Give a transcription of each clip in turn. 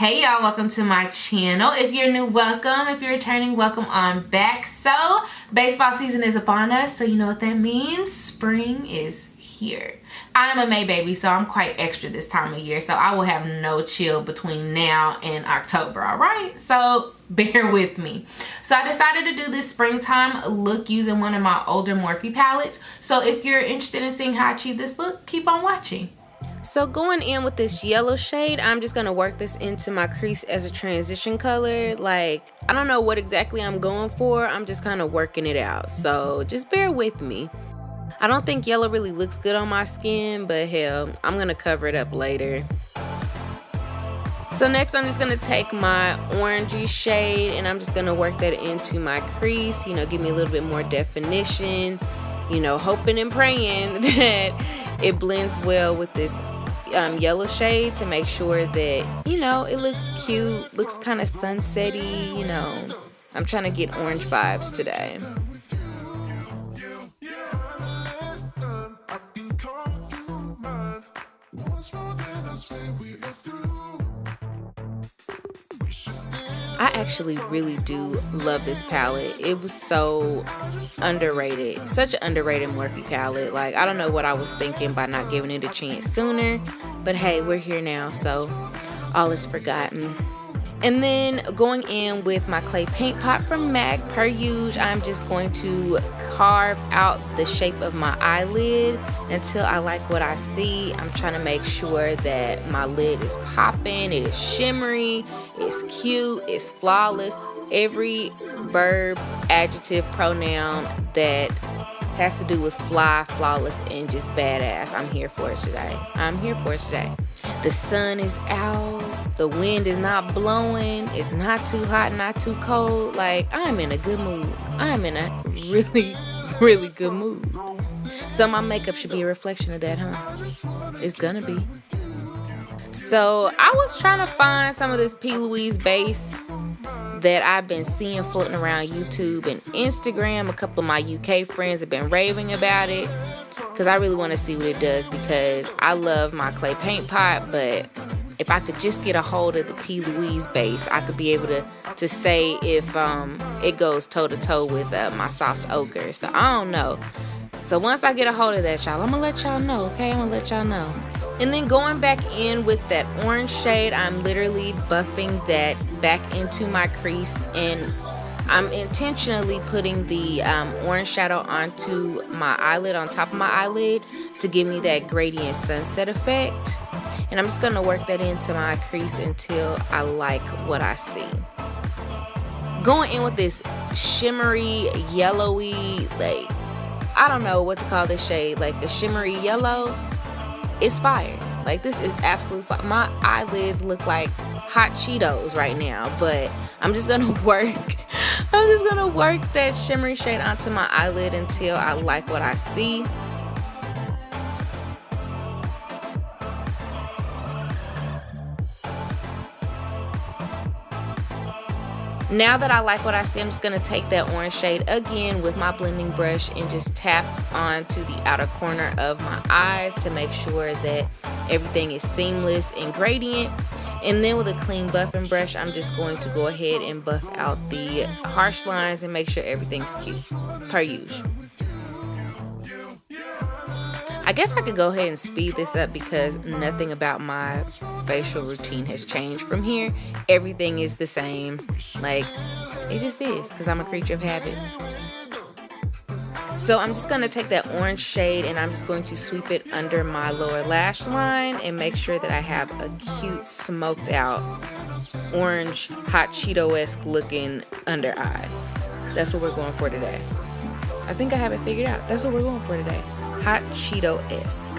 Hey y'all, welcome to my channel. If you're new, welcome. If you're returning, welcome on back. So baseball season is upon us, so you know what that means. Spring is here. I'm a May baby, so I'm quite extra this time of year, so I will have no chill between now and October. All right, so bear with me. So I decided to do this springtime look using one of my older Morphe palettes. So if you're interested in seeing how I achieve this look, keep on watching. So going in with this yellow shade, I'm just going to work this into my crease as a transition color. Like, I don't know what exactly I'm going for. I'm just kind of working it out. So just bear with me. I don't think yellow really looks good on my skin, but hell, I'm going to cover it up later. So next I'm just going to take my orangey shade and I'm just going to work that into my crease. You know, give me a little bit more definition. You know, hoping and praying that it blends well with this yellow shade to make sure that, you know, it looks cute, looks kind of sunsetty, you know. I'm trying to get orange vibes today. I actually really do love this palette. It was so underrated. Such an underrated Morphe palette. Like, I don't know what I was thinking by not giving it a chance sooner. But hey, we're here now, so all is forgotten. And then going in with my clay paint pot from MAC, per usual, I'm just going to carve out the shape of my eyelid until I like what I see. I'm trying to make sure that my lid is popping, it is shimmery, it's cute, it's flawless. Every verb, adjective, pronoun that has to do with fly, flawless, and just badass, I'm here for it today. I'm here for it today. The sun is out. The wind is not blowing. It's not too hot, not too cold. Like, I'm in a good mood. I'm in a really, really good mood. So my makeup should be a reflection of that, huh? It's gonna be. So I was trying to find some of this P. Louise base that I've been seeing floating around YouTube and Instagram. A couple of my UK friends have been raving about it because I really want to see what it does, because I love my clay paint pot, but if I could just get a hold of the P. Louise base, I could be able to say if it goes toe-to-toe with my soft ochre. So I don't know. So once I get a hold of that, y'all, I'm going to let y'all know, okay? I'm going to let y'all know. And then going back in with that orange shade, I'm literally buffing that back into my crease, and I'm intentionally putting the orange shadow onto my eyelid, on top of my eyelid, to give me that gradient sunset effect. And I'm just going to work that into my crease until I like what I see. Going in with this shimmery, yellowy, like, I don't know what to call this shade, like the shimmery yellow. It's fire. Like, this is absolute fire. My eyelids look like hot Cheetos right now, but I'm just going to work. I'm just going to work that shimmery shade onto my eyelid until I like what I see. Now that I like what I see, I'm just going to take that orange shade again with my blending brush and just tap onto the outer corner of my eyes to make sure that everything is seamless and gradient. And then with a clean buffing brush, I'm just going to go ahead and buff out the harsh lines and make sure everything's cute, per usual. I guess I could go ahead and speed this up because nothing about my facial routine has changed from here. Everything is the same. Like, it just is, because I'm a creature of habit. So I'm just going to take that orange shade and I'm just going to sweep it under my lower lash line and make sure that I have a cute smoked out orange hot Cheeto-esque looking under eye. That's what we're going for today. I think I have it figured out. That's what we're going for today. Hot Cheeto-esque.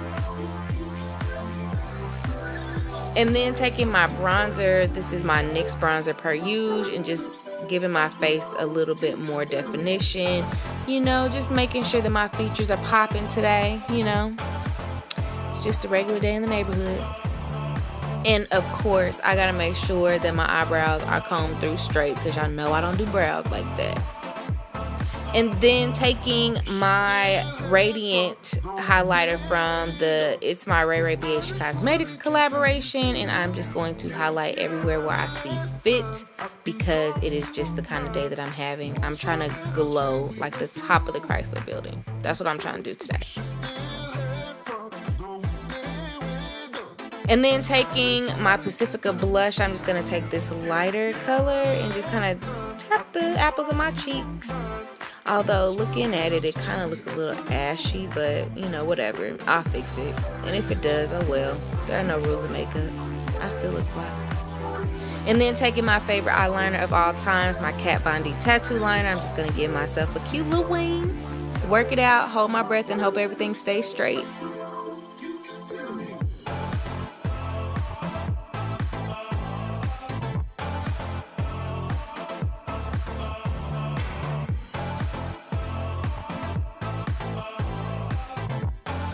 And then taking my bronzer, this is my NYX bronzer per usual, and just giving my face a little bit more definition. You know, just making sure that my features are popping today, you know. It's just a regular day in the neighborhood. And of course, I gotta make sure that my eyebrows are combed through straight, because y'all know I don't do brows like that. And then taking my Radiant highlighter from the It's My Ray Ray BH Cosmetics collaboration, and I'm just going to highlight everywhere where I see fit because it is just the kind of day that I'm having. I'm trying to glow like the top of the Chrysler building. That's what I'm trying to do today. And then taking my Pacifica blush, I'm just going to take this lighter color and just kind of tap the apples of my cheeks. Although looking at it, it kind of looked a little ashy, but you know, whatever. I'll fix it. And if it does, oh well. There are no rules of makeup. I still look fly. And then taking my favorite eyeliner of all times, my Kat Von D tattoo liner. I'm just going to give myself a cute little wing. Work it out, hold my breath, and hope everything stays straight.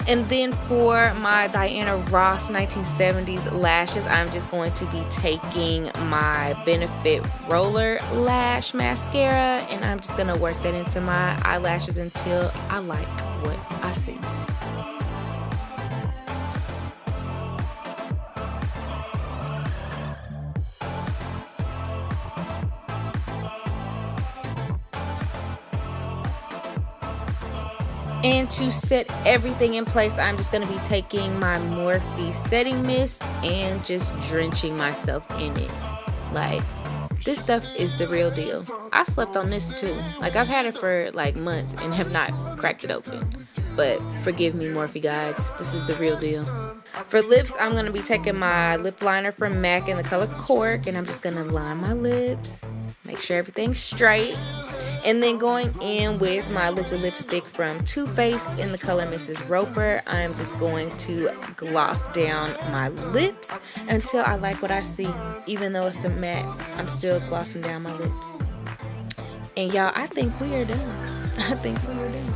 And then for my Diana Ross 1970s lashes, I'm just going to be taking my Benefit Roller Lash Mascara, and I'm just going to work that into my eyelashes until I like what I see. And to set everything in place, I'm just going to be taking my Morphe setting mist and just drenching myself in it. Like, this stuff is the real deal. I slept on this too. Like, I've had it for like months and have not cracked it open. But forgive me, Morphe guides. This is the real deal. For lips, I'm going to be taking my lip liner from MAC in the color Cork, and I'm just going to line my lips, make sure everything's straight. And then going in with my liquid lipstick from Too Faced in the color Mrs. Roper, I'm just going to gloss down my lips until I like what I see. Even though it's a matte, I'm still glossing down my lips. And y'all, I think we are done. I think we are done.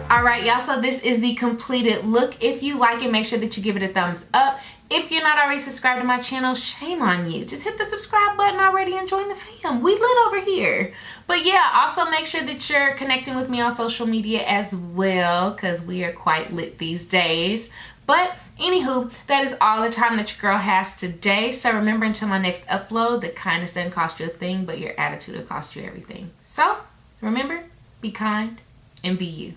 All right, y'all, so this is the completed look. If you like it, make sure that you give it a thumbs up. If you're not already subscribed to my channel, shame on you. Just hit the subscribe button already and join the fam. We lit over here. But yeah, also make sure that you're connecting with me on social media as well, because we are quite lit these days. But anywho, that is all the time that your girl has today. So remember, until my next upload, that kindness doesn't cost you a thing, but your attitude will cost you everything. So remember, be kind and be you.